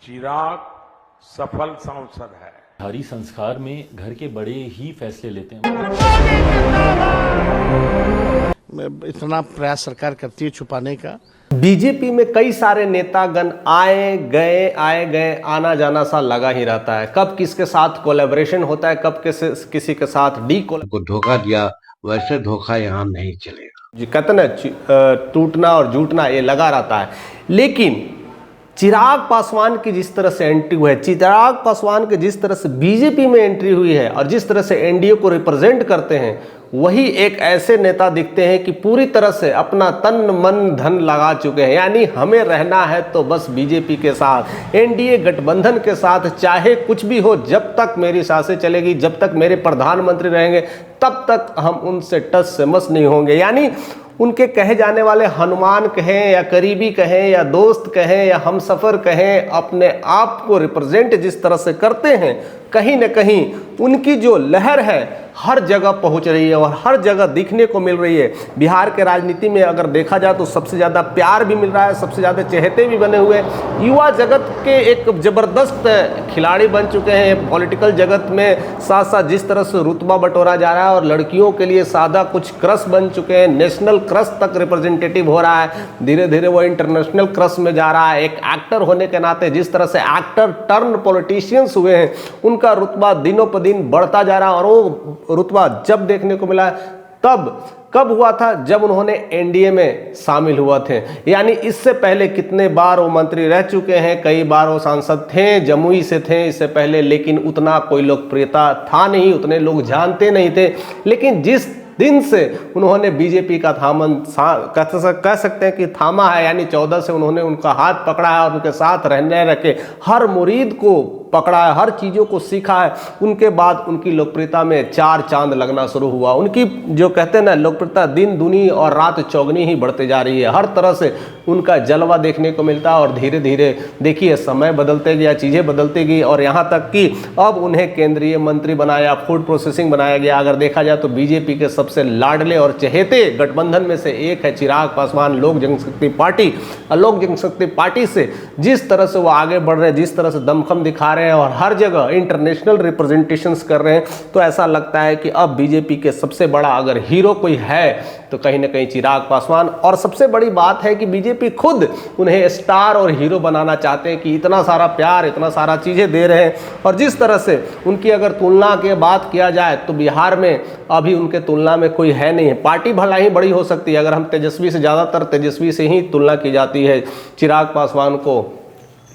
चिराग सफल सांसद है। हरी संस्कार में घर के बड़े ही फैसले लेते हैं। इतना प्रयास सरकार करती है छुपाने का। बीजेपी में कई सारे नेतागण आए गए आना जाना सा लगा ही रहता है। कब किसके साथ कोलैबोरेशन होता है, कब किसी के साथ को धोखा दिया, वैसे धोखा यहाँ नहीं चलेगा। जी कहते ना, टूटना और जूटना ये लगा रहता है। लेकिन चिराग पासवान की जिस तरह से एंट्री हुई है, चिराग पासवान की जिस तरह से बीजेपी में एंट्री हुई है और जिस तरह से एनडीए को रिप्रेजेंट करते हैं, वही एक ऐसे नेता दिखते हैं कि पूरी तरह से अपना तन मन धन लगा चुके हैं। यानी हमें रहना है तो बस बीजेपी के साथ, एनडीए गठबंधन के साथ, चाहे कुछ भी हो, जब तक मेरी सांसें चलेगी, जब तक मेरे प्रधानमंत्री रहेंगे, तब तक हम उनसे टस से मस नहीं होंगे। यानी उनके कहे जाने वाले हनुमान कहें या करीबी कहें या दोस्त कहें या हमसफ़र कहें, अपने आप को रिप्रेजेंट जिस तरह से करते हैं, कहीं न कहीं उनकी जो लहर है हर जगह पहुंच रही है और हर जगह दिखने को मिल रही है। बिहार के राजनीति में अगर देखा जाए तो सबसे ज़्यादा प्यार भी मिल रहा है, सबसे ज़्यादा चहेते भी बने हुए, युवा जगत के एक ज़बरदस्त खिलाड़ी बन चुके हैं। पॉलिटिकल जगत में साथ साथ जिस तरह से रुतबा बटोरा जा रहा है और लड़कियों के लिए सादा कुछ क्रश बन चुके हैं, नेशनल क्रश तक रिप्रेजेंटेटिव हो रहा है, धीरे धीरे वो इंटरनेशनल क्रश में जा रहा है। एक एक्टर होने के नाते जिस तरह से एक्टर टर्न पॉलिटिशियंस हुए हैं, उनका रुतबा दिनों पर दिन बढ़ता जा रहा है। और वो रुतबा जब देखने को मिला तब कब हुआ था, जब उन्होंने एनडीए में शामिल हुआ थे। यानी इससे पहले कितने बार वो मंत्री रह चुके हैं, कई बार वो सांसद थे, जमुई से थे इससे पहले, लेकिन उतना कोई लोकप्रियता था नहीं, उतने लोग जानते नहीं थे। लेकिन जिस दिन से उन्होंने बीजेपी का कह सकते हैं कि थामा है, यानी 14 से उन्होंने उनका हाथ पकड़ा है और उनके साथ रहने रखे, हर मुरीद को पकड़ा है, हर चीज़ों को सीखा है, उनके बाद उनकी लोकप्रियता में चार चांद लगना शुरू हुआ। उनकी जो कहते हैं ना, लोकप्रियता दिन दुनी और रात चौगनी ही बढ़ते जा रही है। हर तरह से उनका जलवा देखने को मिलता है और धीरे धीरे देखिए समय बदलते गया, चीज़ें बदलती गई और यहाँ तक कि अब उन्हें केंद्रीय मंत्री बनाया, फूड प्रोसेसिंग बनाया गया। अगर देखा जाए तो बीजेपी के सबसे लाडले और चहेते गठबंधन में से एक है चिराग पासवान, लोक जनशक्ति पार्टी। लोक जनशक्ति पार्टी से जिस तरह से वो आगे बढ़ रहे हैं, जिस तरह से दमखम दिखा रहे हैं और हर जगह इंटरनेशनल रिप्रेजेंटेशंस कर रहे हैं, तो ऐसा लगता है कि अब बीजेपी के सबसे बड़ा अगर हीरो कोई है तो कहीं ना कहीं चिराग पासवान। और सबसे बड़ी बात है कि बीजेपी खुद उन्हें स्टार और हीरो बनाना चाहते हैं कि इतना सारा प्यार, इतना सारा चीज़ें दे रहे हैं। और जिस तरह से उनकी अगर तुलना की बात किया जाए तो बिहार में अभी उनके तुलना में कोई है नहीं है। पार्टी भला ही बड़ी हो सकती है, अगर हम तेजस्वी से, ज़्यादातर तेजस्वी से ही तुलना की जाती है चिराग पासवान को,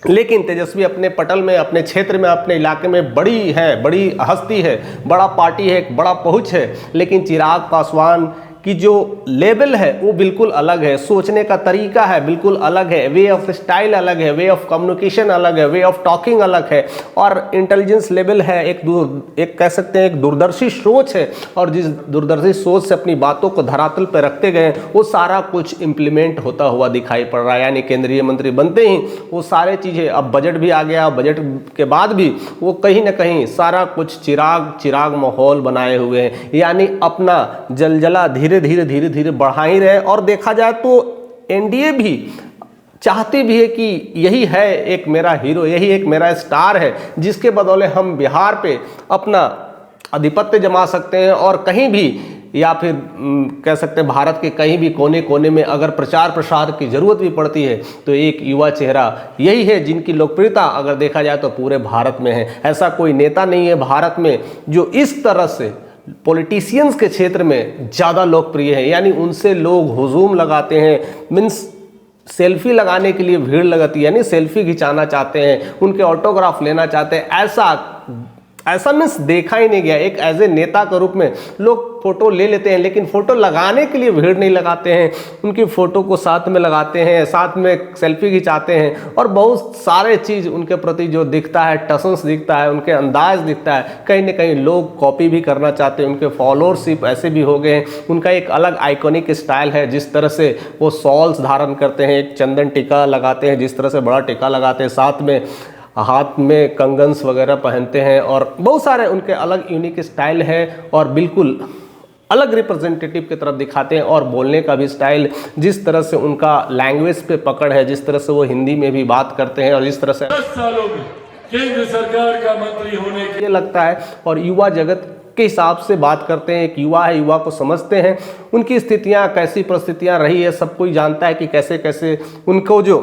लेकिन तेजस्वी अपने पटल में, अपने क्षेत्र में, अपने इलाके में बड़ी है, बड़ी हस्ती है, बड़ा पार्टी है, एक बड़ा पहुंच है। लेकिन चिराग पासवान की जो लेवल है वो बिल्कुल अलग है, सोचने का तरीका है बिल्कुल अलग है, वे ऑफ स्टाइल अलग है, वे ऑफ कम्युनिकेशन अलग है, वे ऑफ टॉकिंग अलग है और इंटेलिजेंस लेवल है, एक कह सकते हैं एक दूरदर्शी सोच है। और जिस दूरदर्शी सोच से अपनी बातों को धरातल पर रखते गए, वो सारा कुछ इम्प्लीमेंट होता हुआ दिखाई पड़ रहा है। यानी केंद्रीय मंत्री बनते ही वो सारे चीज़ें, अब बजट भी आ गया, बजट के बाद भी वो कहीं ना कहीं सारा कुछ चिराग माहौल बनाए हुए हैं। यानी अपना जलजला धीरे धीरे बढ़ा ही रहे। और देखा जाए तो एनडीए भी चाहती भी है कि यही है एक मेरा हीरो, यही एक मेरा स्टार है, जिसके बदौले हम बिहार पे अपना आधिपत्य जमा सकते हैं और कहीं भी, या फिर कह सकते हैं भारत के कहीं भी कोने कोने में अगर प्रचार प्रसार की जरूरत भी पड़ती है तो एक युवा चेहरा यही है जिनकी लोकप्रियता अगर देखा जाए तो पूरे भारत में है। ऐसा कोई नेता नहीं है भारत में जो इस तरह से पॉलिटिशियंस के क्षेत्र में ज़्यादा लोकप्रिय है। यानी उनसे लोग हुजूम लगाते हैं, मीन्स सेल्फी लगाने के लिए भीड़ लगाती है, यानी सेल्फी खिंचाना चाहते हैं, उनके ऑटोग्राफ लेना चाहते हैं। ऐसा मीन्स देखा ही नहीं गया। एक एज ए नेता के रूप में लोग फोटो ले लेते हैं, लेकिन फोटो लगाने के लिए भीड़ नहीं लगाते हैं, उनकी फ़ोटो को साथ में लगाते हैं, साथ में सेल्फी खिंचाते हैं और बहुत सारे चीज़ उनके प्रति जो दिखता है, टसन्स दिखता है, उनके अंदाज दिखता है, कहीं ना कहीं लोग कॉपी भी करना चाहते हैं। उनके फॉलोअरशिप ऐसे भी हो गए हैं। उनका एक अलग आइकॉनिक स्टाइल है, जिस तरह से वो शॉल्स धारण करते हैं, एक चंदन टीका लगाते हैं, जिस तरह से बड़ा टीका लगाते हैं, साथ में हाथ में कंगन्स वगैरह पहनते हैं और बहुत सारे उनके अलग यूनिक स्टाइल है। और बिल्कुल अलग रिप्रेजेंटेटिव की तरफ दिखाते हैं, और बोलने का भी स्टाइल, जिस तरह से उनका लैंग्वेज पे पकड़ है, जिस तरह से वो हिंदी में भी बात करते हैं, और जिस तरह से 10 सालों में केंद्र सरकार का मंत्री होने के ये लगता है, और युवा जगत के हिसाब से बात करते हैं। एक युवा है, युवा को समझते हैं, उनकी स्थितियां कैसी परिस्थितियां रही है सब कोई जानता है कि कैसे कैसे उनको जो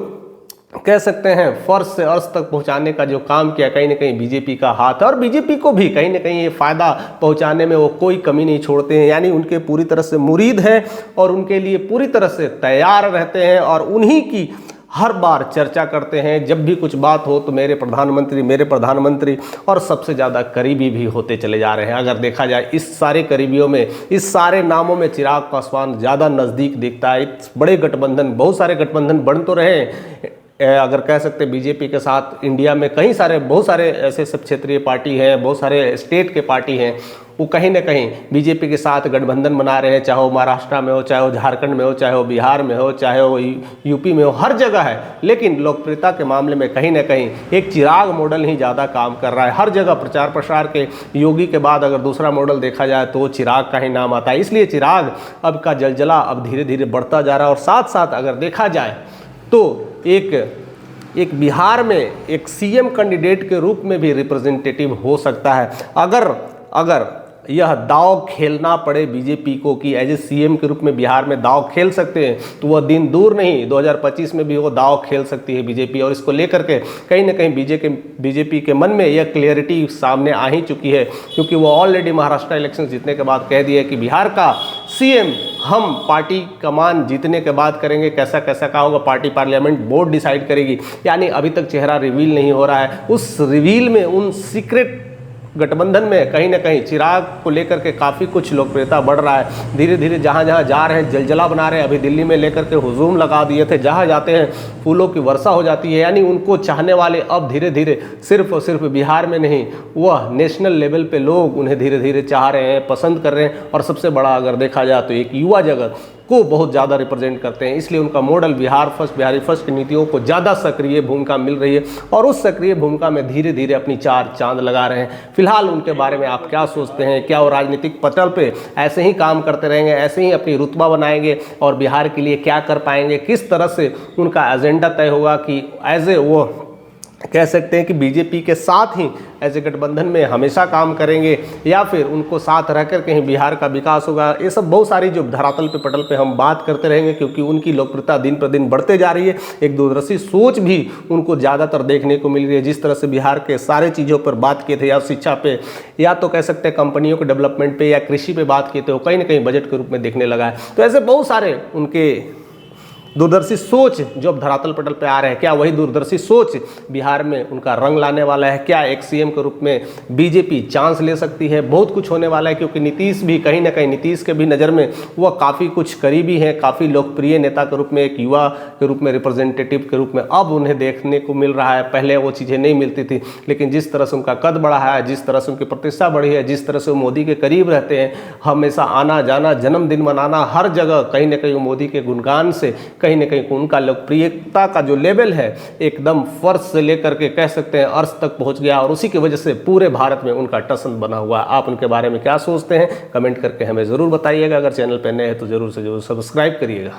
कह सकते हैं फर्श से अर्श तक पहुंचाने का जो काम किया, कहीं ना कहीं बीजेपी का हाथ है, और बीजेपी को भी कहीं ना कहीं ये फायदा पहुंचाने में वो कोई कमी नहीं छोड़ते हैं। यानी उनके पूरी तरह से मुरीद हैं और उनके लिए पूरी तरह से तैयार रहते हैं, और उन्हीं की हर बार चर्चा करते हैं। जब भी कुछ बात हो तो मेरे प्रधानमंत्री, और सबसे ज़्यादा करीबी भी होते चले जा रहे हैं। अगर देखा जाए इस सारे करीबियों में, इस सारे नामों में चिराग पासवान ज़्यादा नज़दीक दिखता है। बड़े गठबंधन, बहुत सारे गठबंधन बन तो रहे हैं, अगर कह सकते हैं बीजेपी के साथ इंडिया में बहुत सारे ऐसे सब क्षेत्रीय पार्टी हैं, बहुत सारे स्टेट के पार्टी हैं, वो कहीं ना कहीं बीजेपी के साथ गठबंधन बना रहे हैं, चाहे वो महाराष्ट्र में हो, चाहे वो झारखंड में हो, चाहे वो बिहार में हो, चाहे वो यूपी में हो, हर जगह है। लेकिन लोकप्रियता के मामले में कहीं ना कहीं एक चिराग मॉडल ही ज़्यादा काम कर रहा है। हर जगह प्रचार प्रसार के योगी के बाद अगर दूसरा मॉडल देखा जाए तो चिराग का ही नाम आता है। इसलिए चिराग अब का जलजला अब धीरे धीरे बढ़ता जा रहा है। और साथ साथ अगर देखा जाए तो एक बिहार में एक सीएम कैंडिडेट के रूप में भी रिप्रेजेंटेटिव हो सकता है। अगर यह दांव खेलना पड़े बीजेपी को कि एज ए सीएम के रूप में बिहार में दांव खेल सकते हैं, तो वह दिन दूर नहीं, 2025 में भी वो दांव खेल सकती है बीजेपी। और इसको लेकर के कहीं ना कहीं बीजेपी के मन में यह क्लियरिटी सामने आ ही चुकी है, क्योंकि वो ऑलरेडी महाराष्ट्र इलेक्शन जीतने के बाद कह दिया कि बिहार का सीएम हम पार्टी कमान जीतने के बाद करेंगे, कैसा कैसा का होगा पार्टी पार्लियामेंट बोर्ड डिसाइड करेगी। यानी अभी तक चेहरा रिवील नहीं हो रहा है। उस रिवील में, उन सीक्रेट गठबंधन में कहीं ना कहीं चिराग को लेकर के काफ़ी कुछ लोकप्रियता बढ़ रहा है। धीरे धीरे जहाँ जहाँ जा रहे हैं जलजला बना रहे हैं। अभी दिल्ली में लेकर के हुजूम लगा दिए थे, जहाँ जाते हैं फूलों की वर्षा हो जाती है। यानी उनको चाहने वाले अब धीरे धीरे सिर्फ और सिर्फ बिहार में नहीं, वह नेशनल लेवल पे लोग उन्हें धीरे धीरे चाह रहे हैं, पसंद कर रहे हैं। और सबसे बड़ा अगर देखा जाए तो एक युवा जगत को बहुत ज़्यादा रिप्रेजेंट करते हैं। इसलिए उनका मॉडल बिहारी फर्स्ट की नीतियों को ज़्यादा सक्रिय भूमिका मिल रही है, और उस सक्रिय भूमिका में धीरे धीरे अपनी चार चांद लगा रहे हैं। फिलहाल उनके बारे में आप क्या सोचते हैं? क्या वो राजनीतिक पटल पे ऐसे ही काम करते रहेंगे, ऐसे ही अपनी रुतबा बनाएंगे, और बिहार के लिए क्या कर पाएंगे? किस तरह से उनका एजेंडा तय होगा कि एज ए वो कह सकते हैं कि बीजेपी के साथ ही ऐसे गठबंधन में हमेशा काम करेंगे, या फिर उनको साथ रहकर कहीं बिहार का विकास होगा? ये सब बहुत सारी जो धरातल पे पटल पे हम बात करते रहेंगे, क्योंकि उनकी लोकप्रियता दिन पर दिन बढ़ते जा रही है। एक दूरदर्शी सोच भी उनको ज़्यादातर देखने को मिल रही है। जिस तरह से बिहार के सारे चीज़ों पर बात किए थे, या शिक्षा पे, या तो कह सकते हैं कंपनियों के डेवलपमेंट पे, या कृषि पे बात किए थे, वो कहीं ना कहीं बजट के रूप में दिखने लगा है। तो ऐसे बहुत सारे उनके दूरदर्शी सोच जो अब धरातल पटल पे आ रहे हैं, क्या वही दूरदर्शी सोच बिहार में उनका रंग लाने वाला है? क्या एक सीएम के रूप में बीजेपी चांस ले सकती है? बहुत कुछ होने वाला है, क्योंकि नीतीश भी कहीं ना कहीं, नीतीश के भी नज़र में वह काफ़ी कुछ करीबी हैं, काफ़ी लोकप्रिय नेता के रूप में, एक युवा के रूप में, रिप्रेजेंटेटिव के रूप में अब उन्हें देखने को मिल रहा है। पहले वो चीज़ें नहीं मिलती थी, लेकिन जिस तरह से उनका कद बढ़ा है, जिस तरह से उनकी प्रतिष्ठा बढ़ी है, जिस तरह से वो मोदी के करीब रहते हैं, हमेशा आना जाना, जन्मदिन मनाना, हर जगह कहीं ना कहीं मोदी के गुणगान से कहीं ना कहीं उनका लोकप्रियता का जो लेवल है एकदम फर्श से लेकर के कह सकते हैं अर्श तक पहुंच गया, और उसी की वजह से पूरे भारत में उनका टसन बना हुआ है। आप उनके बारे में क्या सोचते हैं? कमेंट करके हमें ज़रूर बताइएगा। अगर चैनल पर नए हैं तो ज़रूर से ज़रूर सब्सक्राइब करिएगा।